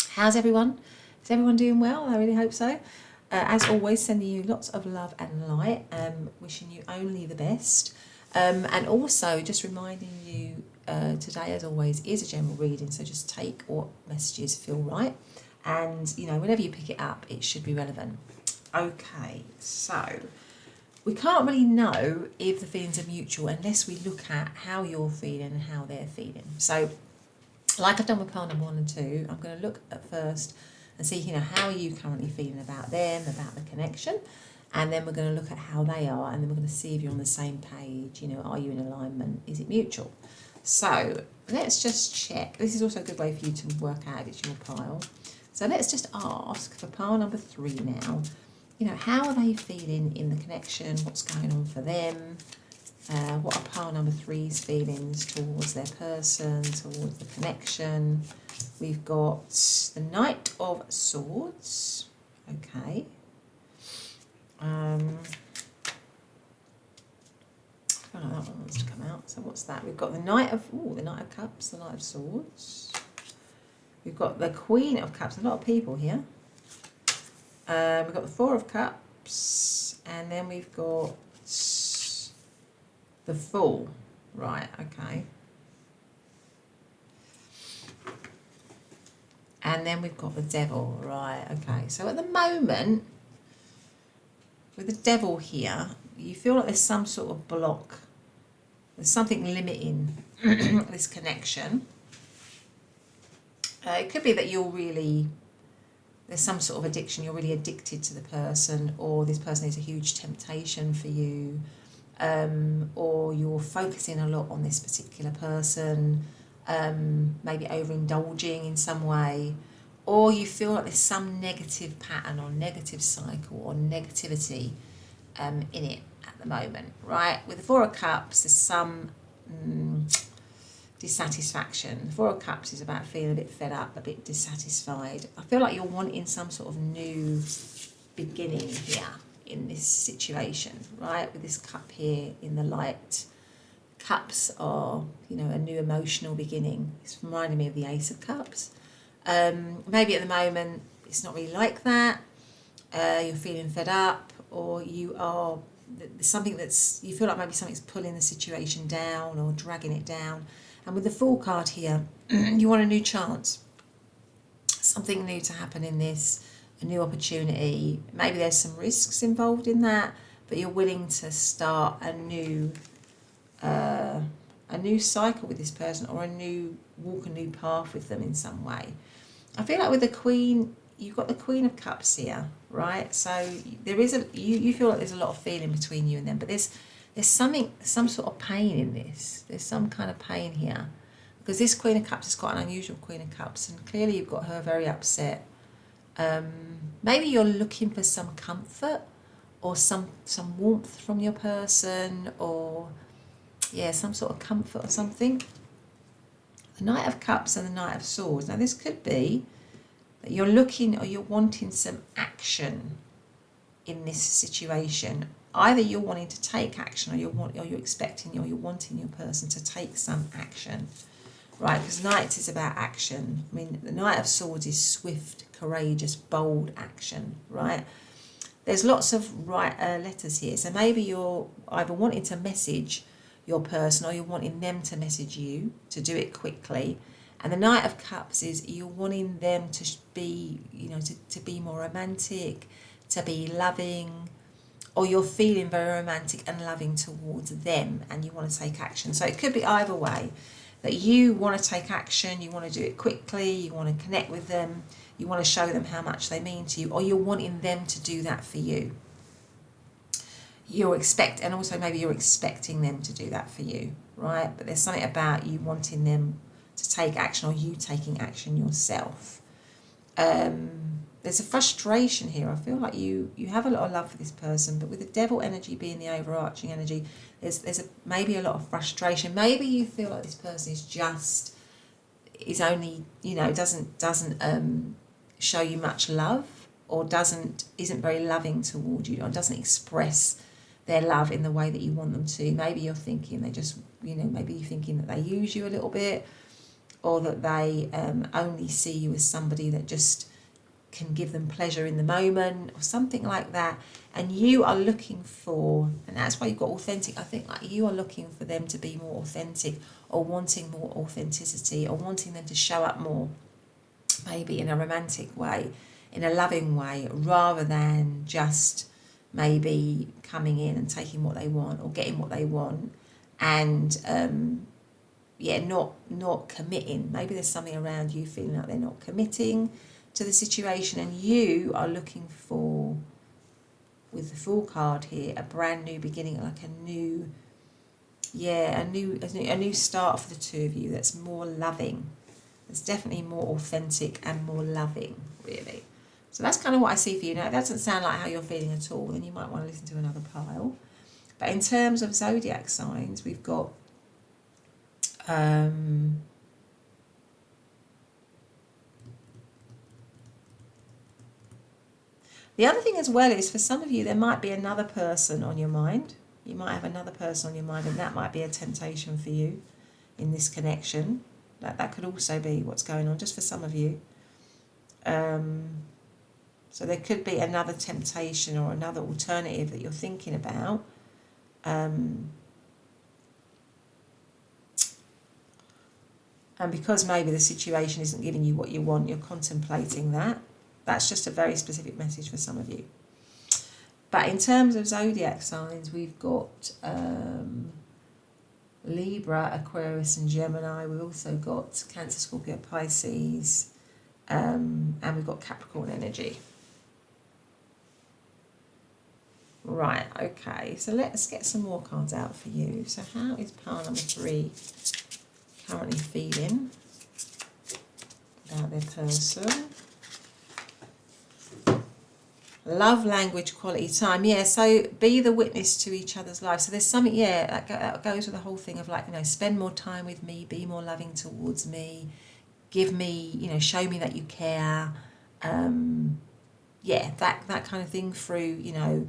How's everyone? Is everyone doing well? I really hope so. As always, sending you lots of love and light. Wishing you only the best. And also just reminding you, today, as always, is a general reading, so just take what messages feel right, and you know, whenever you pick it up, it should be relevant. Okay, so we can't really know if the feelings are mutual unless we look at how you're feeling and how they're feeling. So, like I've done with pile number 1 and 2, I'm going to look at first and see, you know, how are you currently feeling about them, about the connection. And then we're going to look at how they are, and then we're going to see if you're on the same page. You know, are you in alignment? Is it mutual? So let's just check. This is also a good way for you to work out if it's your pile. So let's just ask for pile number 3 now. You know, how are they feeling in the connection? What's going on for them? What are pile number 3's feelings towards their person, towards the connection? We've got the Knight of Swords. Okay. I feel like that one wants to come out. So what's that? We've got the Knight of Cups, the Knight of Swords. We've got the Queen of Cups. A lot of people here. We've got the Four of Cups, and then we've got the Fool. Right. Okay. And then we've got the Devil. Right. Okay. So at the moment, with the Devil here, you feel like there's some sort of block. There's something limiting this connection. It could be that there's some sort of addiction. You're really addicted to the person, or this person is a huge temptation for you, or you're focusing a lot on this particular person, maybe overindulging in some way, or you feel like there's some negative pattern or negative cycle or negativity in it at the moment, right? With the Four of Cups, there's some dissatisfaction. The Four of Cups is about feeling a bit fed up, a bit dissatisfied. I feel like you're wanting some sort of new beginning here in this situation, right? With this cup here in the light. Cups are, you know, a new emotional beginning. It's reminding me of the Ace of Cups. Maybe at the moment it's not really like that. You're feeling fed up, or there's something you feel like maybe something's pulling the situation down or dragging it down. And with the Fool card here, you want a new chance. Something new to happen in this, a new opportunity. Maybe there's some risks involved in that, but you're willing to start a new cycle with this person, or walk a new path with them in some way. I feel like with the Queen, you've got the Queen of Cups here, right? So there is you feel like there's a lot of feeling between you and them, but there's some sort of pain in this. There's some kind of pain here, because this Queen of Cups is quite an unusual Queen of Cups, and clearly you've got her very upset. Maybe you're looking for some comfort or some warmth from your person, or some sort of comfort or something. The Knight of Cups and the Knight of Swords. Now this could be that you're looking, or you're wanting some action in this situation. Either you're wanting to take action, or you're expecting, or you're wanting your person to take some action, right? Because Knight is about action. I mean, the Knight of Swords is swift, courageous, bold action, right? There's lots of letters here. So maybe you're either wanting to message your person, or you're wanting them to message you to do it quickly, And the Knight of Cups is you're wanting them to be, you know, to be more romantic, to be loving, or you're feeling very romantic and loving towards them and you want to take action. So it could be either way, that you want to take action, you want to do it quickly, you want to connect with them, you want to show them how much they mean to you, or you're wanting them to do that for you. And also maybe you're expecting them to do that for you, right? But there's something about you wanting them to take action or you taking action yourself. There's a frustration here. I feel like you have a lot of love for this person, but with the devil energy being the overarching energy, there's maybe a lot of frustration. Maybe you feel like this person is only, you know, doesn't show you much love, or isn't very loving toward you, or doesn't express their love in the way that you want them to. Maybe you're thinking they just, you know, maybe you're thinking that they use you a little bit, or that they only see you as somebody that just can give them pleasure in the moment, or something like that. And you are looking for, and that's why you've got authentic, I think, like you are looking for them to be more authentic, or wanting more authenticity, or wanting them to show up more, maybe in a romantic way, in a loving way, rather than just maybe coming in and taking what they want or getting what they want, and not committing. Maybe there's something around you feeling like they're not committing to the situation, and you are looking for, with the Fool card here, a brand new beginning, like a new start for the two of you that's more loving. It's definitely more authentic and more loving, really. So that's kind of what I see for you. Now, it doesn't sound like how you're feeling at all, then you might want to listen to another pile. But in terms of zodiac signs, we've got the other thing as well is, for some of you, there might be another person on your mind. You might have another person on your mind, and that might be a temptation for you in this connection. That could also be what's going on, just for some of you. So there could be another temptation or another alternative that you're thinking about. And because maybe the situation isn't giving you what you want, you're contemplating that. That's just a very specific message for some of you. But in terms of zodiac signs, we've got Libra, Aquarius and Gemini. We've also got Cancer, Scorpio, Pisces, and we've got Capricorn energy. Right, okay, so let's get some more cards out for you. So how is pile number 3 currently feeling about their person? Love, language, quality time. Yeah, so be the witness to each other's lives. So there's something, yeah, that goes with the whole thing of, like, you know, spend more time with me, be more loving towards me, give me, you know, show me that you care. Yeah, that kind of thing, through, you know,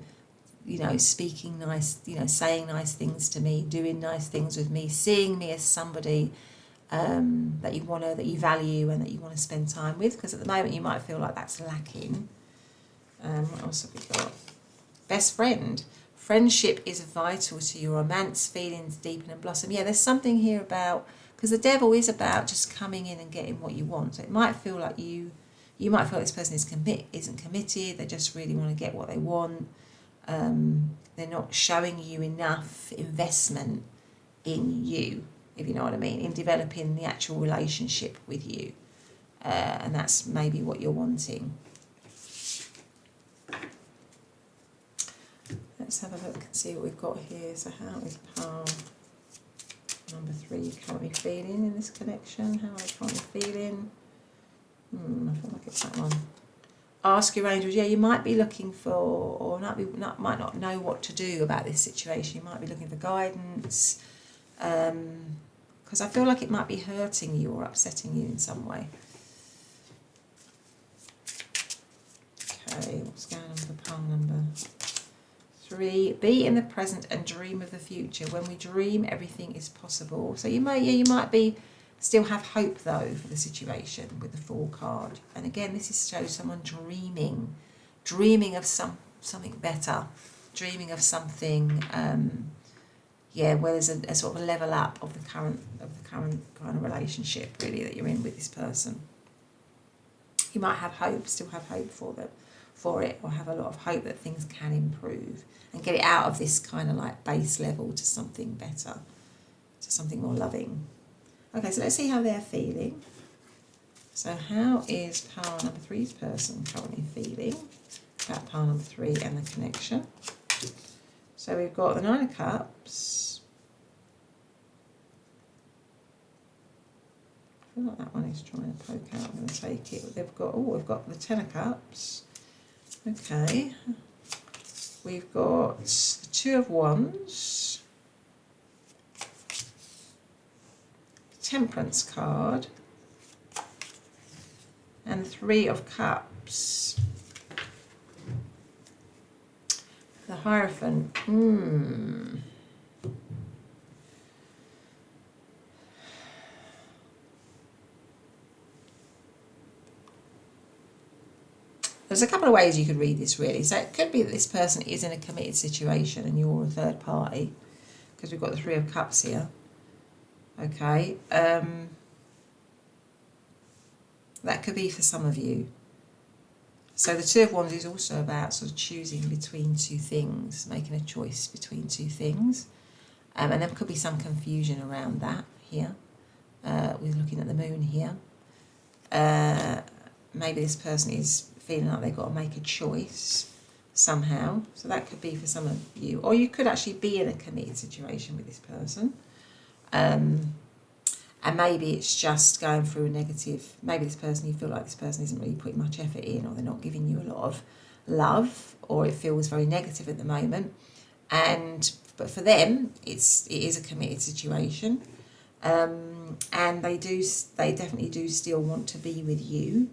speaking nice, you know, saying nice things to me, doing nice things with me, seeing me as somebody that you value and that you want to spend time with, because at the moment you might feel like that's lacking. What else have we got? Best friend. Friendship is vital to your romance. Feelings deepen and blossom. Yeah, there's something here about, because the devil is about just coming in and getting what you want. So it might feel like you might feel like this person isn't committed. They just really want to get what they want. They're not showing you enough investment in you, if you know what I mean, in developing the actual relationship with you. And that's maybe what you're wanting. Let's have a look and see what we've got here. So how is pile number 3 currently feeling in this connection? How are they currently feeling? I feel like it's that one. Ask your angels. Yeah, you might be looking for, or might not know what to do about this situation. You might be looking for guidance, because I feel like it might be hurting you or upsetting you in some way. Okay, what's going on with the pile number 3? Be in the present and dream of the future. When we dream, everything is possible. So you might be still have hope though for the situation with the Fool card. And again, this shows someone dreaming of something better, dreaming of something yeah, where there's a sort of a level up of the current kind of relationship really that you're in with this person. You might have hope, still have hope for it, or have a lot of hope that things can improve and get it out of this kind of like base level to something better, to something more loving. Okay, so let's see how they're feeling. So how is pile number 3's person currently feeling about pile number 3 and the connection? So we've got the 9 of Cups. I feel like that one is trying to poke out. I'm going to take it. We've got the 10 of Cups. Okay. We've got the 2 of Wands. Temperance card. And 3 of Cups. The Hierophant. There's a couple of ways you could read this really. So it could be that this person is in a committed situation and you're a third party, because we've got the 3 of Cups here. Okay. That could be for some of you. So the 2 of Wands is also about sort of choosing between two things, making a choice between two things. And there could be some confusion around that here. We're looking at the moon here. Maybe this person is feeling like they've got to make a choice somehow. So that could be for some of you. Or you could actually be in a committed situation with this person. And maybe it's just going through a negative, maybe this person, you feel like this person isn't really putting much effort in, or they're not giving you a lot of love, or it feels very negative at the moment. But for them, it is a committed situation. And they definitely do still want to be with you.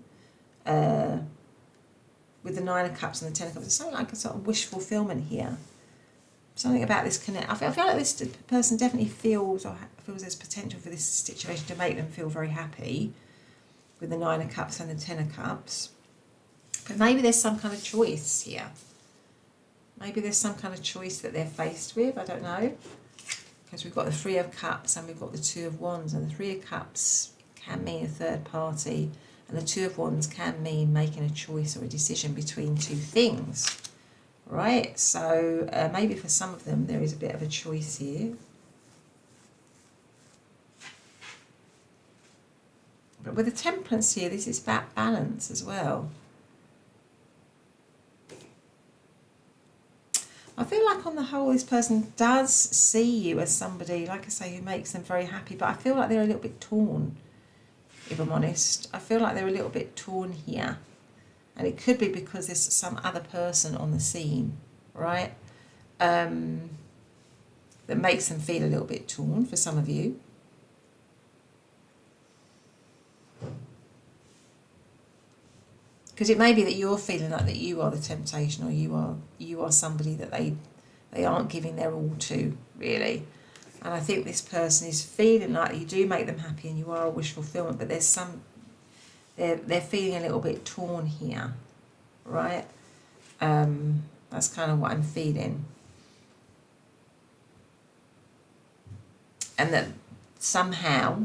With the 9 of Cups and the 10 of Cups, it's something like a sort of wish fulfillment here. Something about this connect. I feel like this person definitely feels there's potential for this situation to make them feel very happy with the 9 of Cups and the 10 of Cups. But maybe there's some kind of choice here. Maybe there's some kind of choice that they're faced with. I don't know. Because we've got the 3 of Cups and we've got the 2 of Wands. And the 3 of Cups can mean a third party. And the 2 of Wands can mean making a choice or a decision between two things. Right, so maybe for some of them there is a bit of a choice here. But with the Temperance here, this is about balance as well. I feel like on the whole this person does see you as somebody, like I say, who makes them very happy, but I feel like they're a little bit torn, if I'm honest. I feel like they're a little bit torn here. And it could be because there's some other person on the scene, right? That makes them feel a little bit torn for some of you. Because it may be that you're feeling like that you are the temptation, or you are somebody that they aren't giving their all to, really. And I think this person is feeling like you do make them happy and you are a wish fulfillment, but there's some... They're feeling a little bit torn here, right? That's kind of what I'm feeling. And that somehow,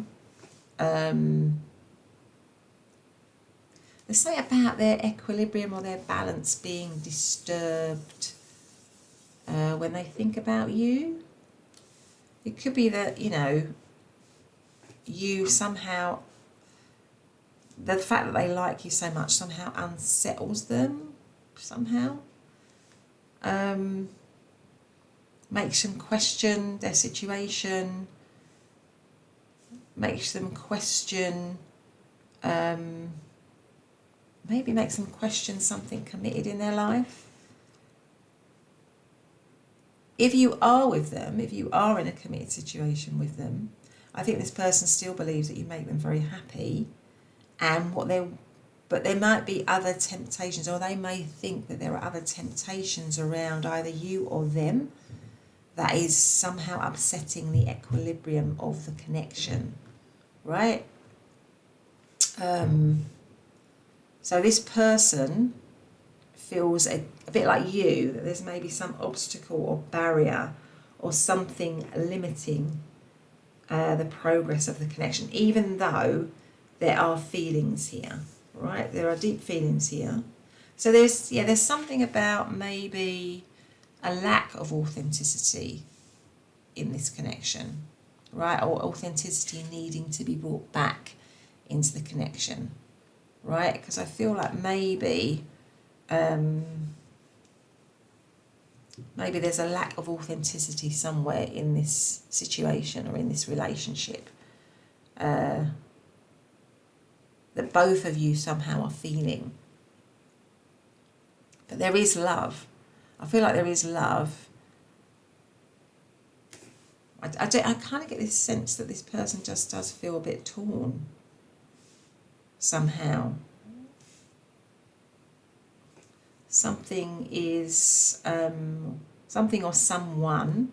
there's something about their equilibrium or their balance being disturbed when they think about you. It could be that, you somehow... The fact that they like you so much somehow unsettles them, somehow. Makes them question their situation, makes them question, maybe makes them question something committed in their life. If you are with them, if you are in a committed situation with them, I think this person still believes that you make them very happy. But there might be other temptations, or they may think that there are other temptations around either you or them that is somehow upsetting the equilibrium of the connection, right? So this person feels a bit like you, that there's maybe some obstacle or barrier or something limiting the progress of the connection, even though there are feelings here, right? There are deep feelings here. So there's something about maybe a lack of authenticity in this connection, right? Or authenticity needing to be brought back into the connection, right? Because I feel like maybe there's a lack of authenticity somewhere in this situation or in this relationship that both of you somehow are feeling. But there is love. I feel like there is love. I kind of get this sense that this person just does feel a bit torn somehow. Something is, something or someone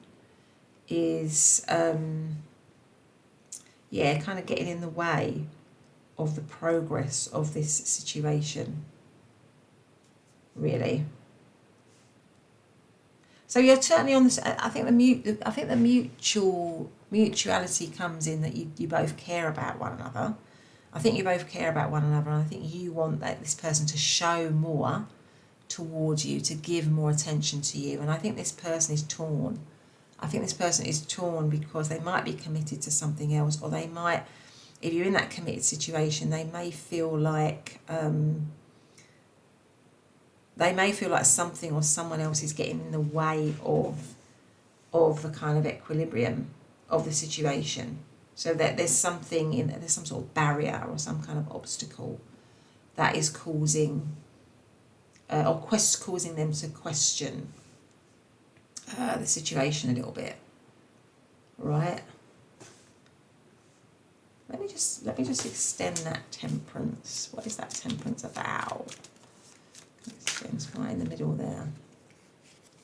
is, kind of getting in the way of the progress of this situation, really. So you're certainly on this. I think the mutuality comes in that you both care about one another. I think you both care about one another, and I think you want this person to show more towards you, to give more attention to you. And I think this person is torn. I think this person is torn because they might be committed to something else, or they might, if you're in that committed situation, they may feel like something or someone else is getting in the way of the kind of equilibrium of the situation. So that there's some sort of barrier or some kind of obstacle that is causing causing them to question the situation a little bit, right? Let me just extend that temperance. What is that temperance about? It's right in the middle there.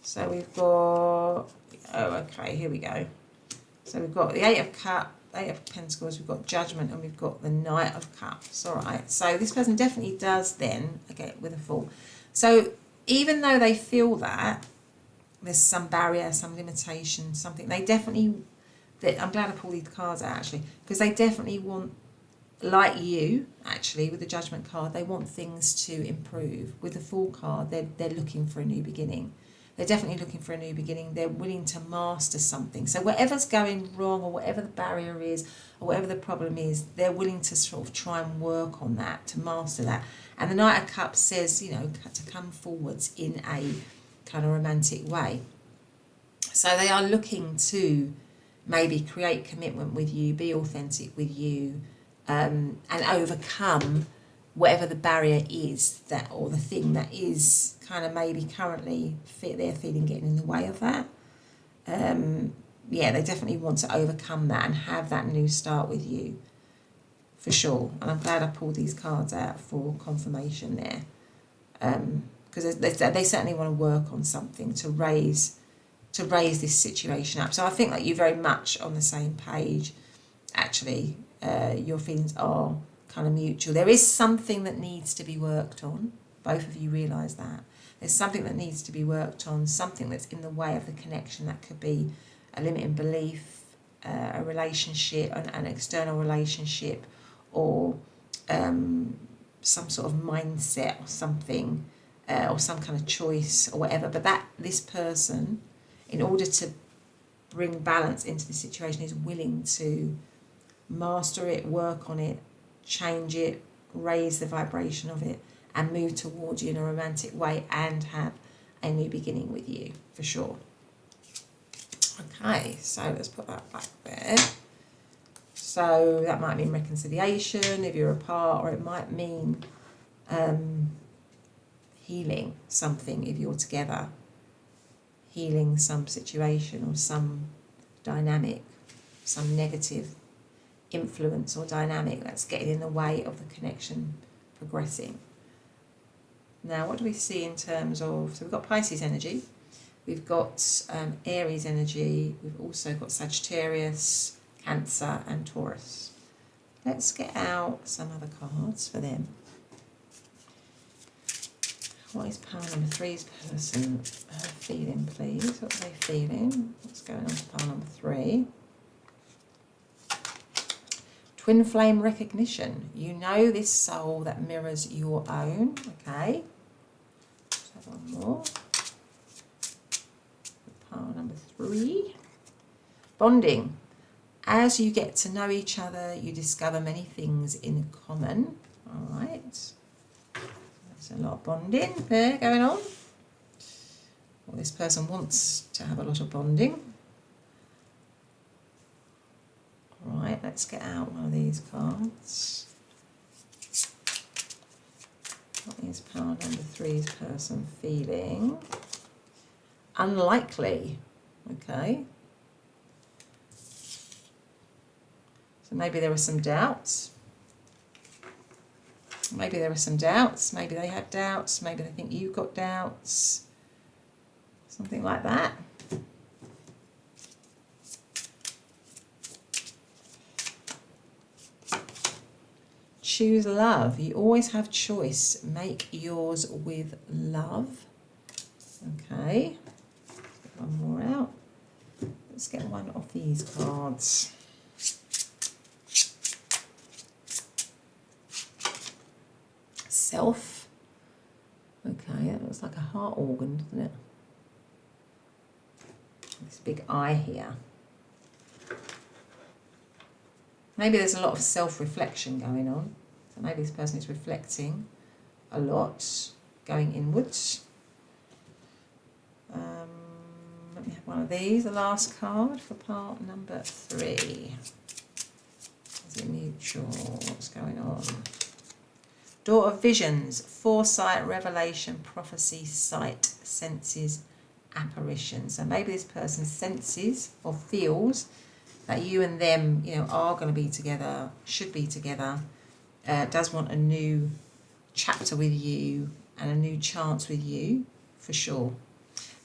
So we've got, here we go. So we've got the Eight of Pentacles, we've got Judgment, and we've got the Knight of Cups. All right. So this person definitely does then, okay, with a Fool. So even though they feel that there's some barrier, some limitation, something, I'm glad I pulled these cards out actually, because they definitely want, like you, actually, with the Judgment card, they want things to improve. With the Fool card, they're looking for a new beginning. They're definitely looking for a new beginning. They're willing to master something. So whatever's going wrong, or whatever the barrier is, or whatever the problem is, they're willing to sort of try and work on that, to master that. And the Knight of Cups says, to come forwards in a kind of romantic way. So they are looking to maybe create commitment with you, be authentic with you, and overcome whatever the barrier is, that, or the thing that is kind of maybe currently they're feeling getting in the way of that. They definitely want to overcome that and have that new start with you, for sure. And I'm glad I pulled these cards out for confirmation there, because they certainly want to work on something to raise this situation up. So I think that you're very much on the same page, actually. Your feelings are kind of mutual. There is something that needs to be worked on. Both of you realise that. There's something that needs to be worked on, something that's in the way of the connection. That could be a limiting belief, a relationship, an external relationship, or some sort of mindset or something, or some kind of choice or whatever. But this person, in order to bring balance into the situation, is willing to master it, work on it, change it, raise the vibration of it, and move towards you in a romantic way and have a new beginning with you, for sure. Okay, so let's put that back there. So that might mean reconciliation if you're apart, or it might mean healing something if you're together, healing some situation or some dynamic, some negative influence or dynamic that's getting in the way of the connection progressing. Now, what do we see in terms of, so we've got Pisces energy, we've got Aries energy, we've also got Sagittarius, Cancer and Taurus. Let's get out some other cards for them. What is pile number 3's person? feeling, please? What are they feeling? What's going on for pile number 3? Twin flame recognition. You know this soul that mirrors your own. Okay. Let's have one more. Pile number 3. Bonding. As you get to know each other, you discover many things in common. All right. There's a lot of bonding there going on. Well, this person wants to have a lot of bonding. All right, let's get out one of these cards. What is pile number 3's person feeling? Unlikely. Okay. So maybe there are some doubts. Maybe there are some doubts. Maybe they had doubts. Maybe they think you've got doubts. Something like that. Choose love. You always have choice. Make yours with love. Okay. Get one more out. Let's get one off these cards. Self. Okay, that looks like a heart organ, doesn't it? This big eye here. Maybe there's a lot of self-reflection going on. So maybe this person is reflecting a lot, going inwards. Let me have one of these, the last card for part number 3. Is it mutual? What's going on? Door of visions, foresight, revelation, prophecy, sight, senses, apparition. So maybe this person senses or feels that you and them, you know, are going to be together, should be together, does want a new chapter with you and a new chance with you, for sure.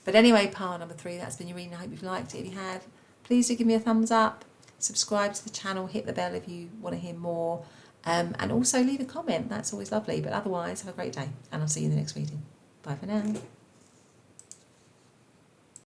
But anyway, pile number 3, that's been your reading. I hope you've liked it. If you have, please do give me a thumbs up, subscribe to the channel, hit the bell if you want to hear more, and also leave a comment. That's always lovely. But otherwise, have a great day, and I'll see you in the next reading. Bye for now.